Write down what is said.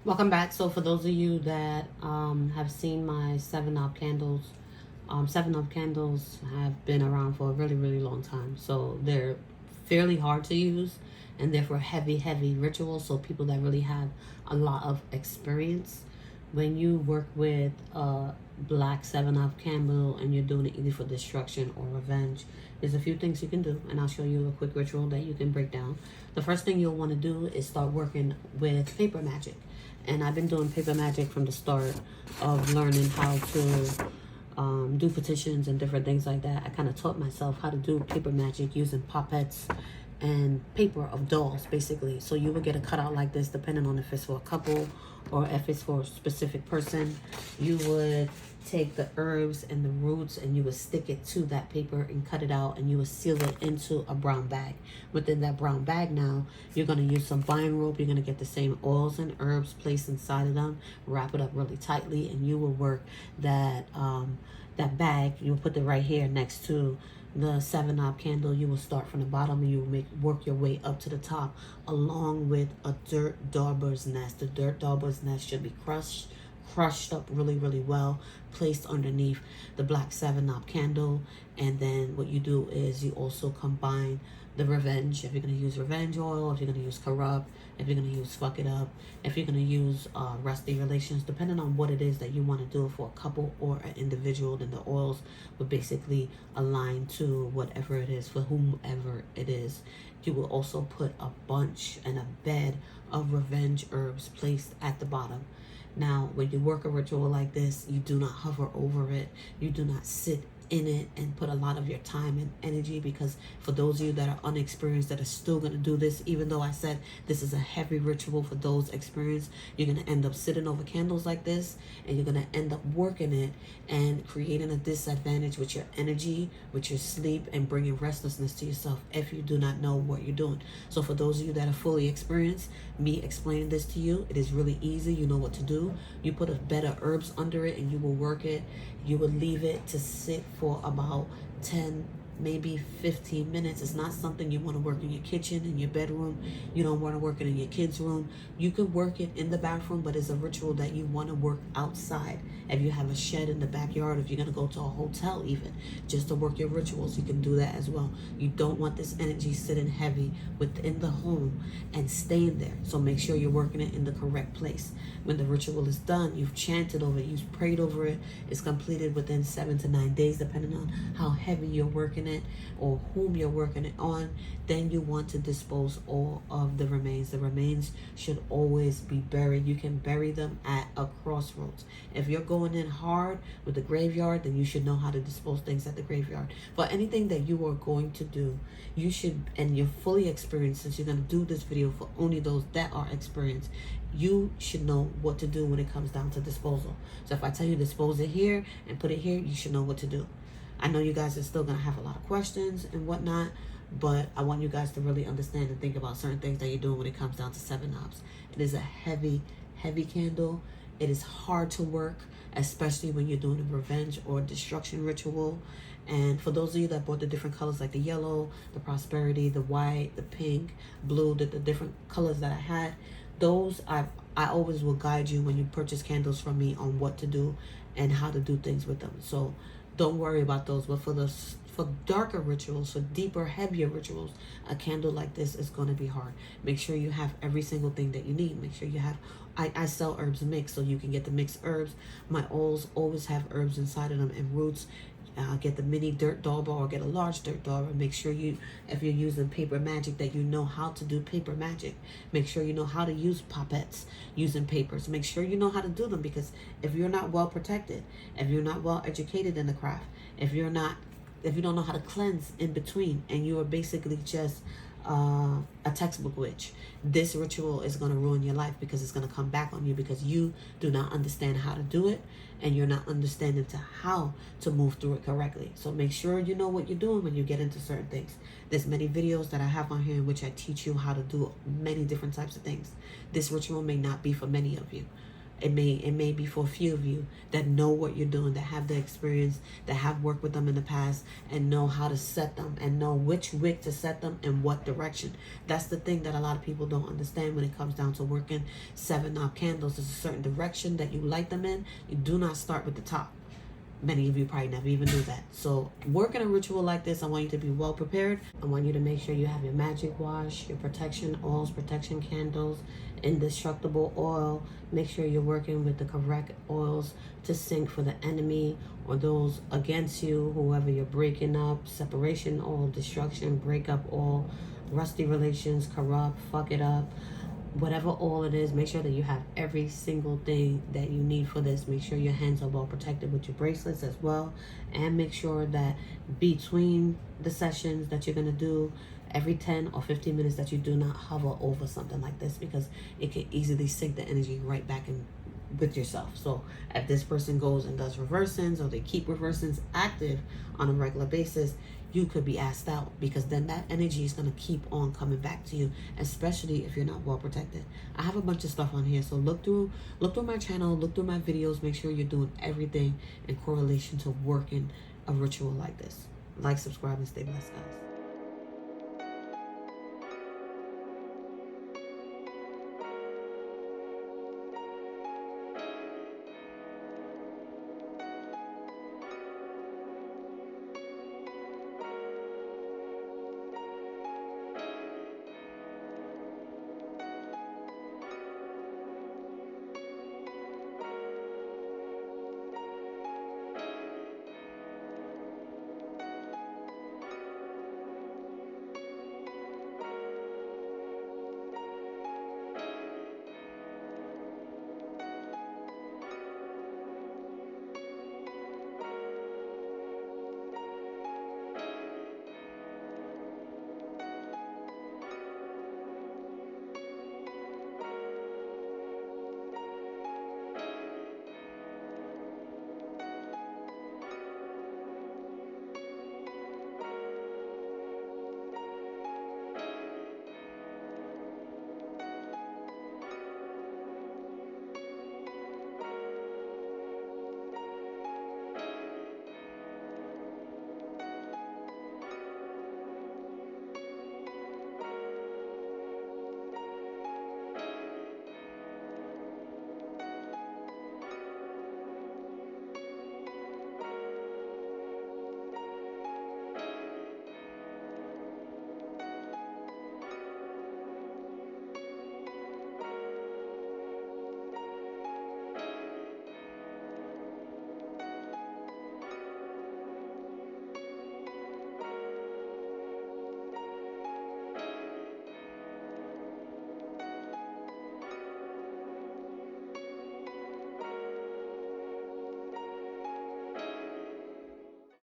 Welcome back. So for those of you that have seen my 7-Up candles, 7-Up candles have been around for a really, really long time. So they're fairly hard to use and therefore heavy, heavy rituals. So people that really have a lot of experience. When you work with a black 7-Up candle and you're doing it either for destruction or revenge, there's a few things you can do, and I'll show you a quick ritual that you can break down. The first thing you'll want to do is start working with paper magic. And I've been doing paper magic from the start of learning how to do petitions and different things like that. I kind of taught myself how to do paper magic using poppets and paper of dolls, basically. So you would get a cutout like this, depending on if it's for a couple or if it's for a specific person. You would take the herbs and the roots and you would stick it to that paper and cut it out, and you would seal it into a brown bag. Within that brown bag now, you're going to use some vine rope. You're going to get the same oils and herbs placed inside of them, wrap it up really tightly, and you will work that that bag. You'll put it right here next to the 7-Up candle. You will start from the bottom and you will work your way up to the top, along with a dirt dauber's nest. The dirt dauber's nest should be crushed up really, really well, placed underneath the black 7-Up candle. And then what you do is you also combine the revenge. If you're going to use revenge oil, if you're going to use corrupt, if you're going to use fuck it up, if you're going to use rusty relations, depending on what it is that you want to do for a couple or an individual, then the oils would basically align to whatever it is for whomever it is. You will also put a bunch and a bed of revenge herbs placed at the bottom. Now, when you work a ritual like this, you do not hover over it. You do not sit in it and put a lot of your time and energy, because for those of you that are unexperienced that are still going to do this, even though I said this is a heavy ritual for those experienced, you're going to end up sitting over candles like this, and you're going to end up working it and creating a disadvantage with your energy, with your sleep, and bringing restlessness to yourself if you do not know what you're doing. So for those of you that are fully experienced, me explaining this to you, it is really easy. You know what to do. You put a bed of herbs under it and you will work it. You would leave it to sit for about 10, maybe 15 minutes. It's not something you want to work in your kitchen, in your bedroom. You don't want to work it in your kids' room. You could work it in the bathroom, but it's a ritual that you want to work outside. If you have a shed in the backyard, if you're going to go to a hotel even, just to work your rituals, you can do that as well. You don't want this energy sitting heavy within the home and staying there. So make sure you're working it in the correct place. When the ritual is done, you've chanted over it, you've prayed over it, it's completed within 7 to 9 days, depending on how heavy you're working it or whom you're working it on. Then you want to dispose all of the remains. The remains should always be buried. You can bury them at a crossroads. If you're going in hard with the graveyard, then you should know how to dispose things at the graveyard. For anything that you are going to do, you should, and you're fully experienced, since you're going to do this video for only those that are experienced, you should know what to do when it comes down to disposal. So if I tell you dispose it here and put it here, you should know what to do. I know you guys are still going to have a lot of questions and whatnot, but I want you guys to really understand and think about certain things that you're doing when it comes down to 7-Ups. It is a heavy, heavy candle. It is hard to work, especially when you're doing a revenge or destruction ritual. And for those of you that bought the different colors, like the yellow, the prosperity, the white, the pink, blue, the different colors that I had, those I always will guide you when you purchase candles from me on what to do and how to do things with them. So don't worry about those. But for darker rituals, for deeper, heavier rituals, a candle like this is going to be hard. Make sure you have every single thing that you need. Make sure you have, I sell herbs mixed, so you can get the mixed herbs. My oils always have herbs inside of them and roots. Get the mini dirt dauber or get a large dirt dauber. Make sure you, if you're using paper magic, that you know how to do paper magic. Make sure you know how to use poppets using papers. Make sure you know how to do them, because if you're not well protected, if you're not well educated in the craft, if you don't know how to cleanse in between, and you are basically just a textbook witch, this ritual is going to ruin your life, because it's going to come back on you because you do not understand how to do it, and you're not understanding to how to move through it correctly. So make sure you know what you're doing when you get into certain things. There's many videos that I have on here in which I teach you how to do many different types of things. This ritual may not be for many of you. It may be for a few of you that know what you're doing, that have the experience, that have worked with them in the past, and know how to set them, and know which wick to set them in what direction. That's the thing that a lot of people don't understand when it comes down to working 7-knob candles. There's a certain direction that you light them in. You do not start with the top. Many of you probably never even do that. So working a ritual like this, I want you to be well prepared. I want you to make sure you have your magic wash, your protection oils, protection candles, indestructible oil. Make sure you're working with the correct oils to sync for the enemy or those against you, whoever you're breaking up. Separation oil, destruction, breakup oil, rusty relations, corrupt, fuck it up. Whatever oil it is, make sure that you have every single thing that you need for this. Make sure your hands are well protected with your bracelets as well. And make sure that between the sessions that you're going to do, every 10 or 15 minutes, that you do not hover over something like this, because it can easily sink the energy right back in with yourself. So if this person goes and does reversins, or they keep reversins active on a regular basis, you could be asked out, because then that energy is going to keep on coming back to you, especially if you're not well protected. I have a bunch of stuff on here, so look through my channel, look through my videos, make sure you're doing everything in correlation to working a ritual like this. Like, subscribe, and stay blessed, guys.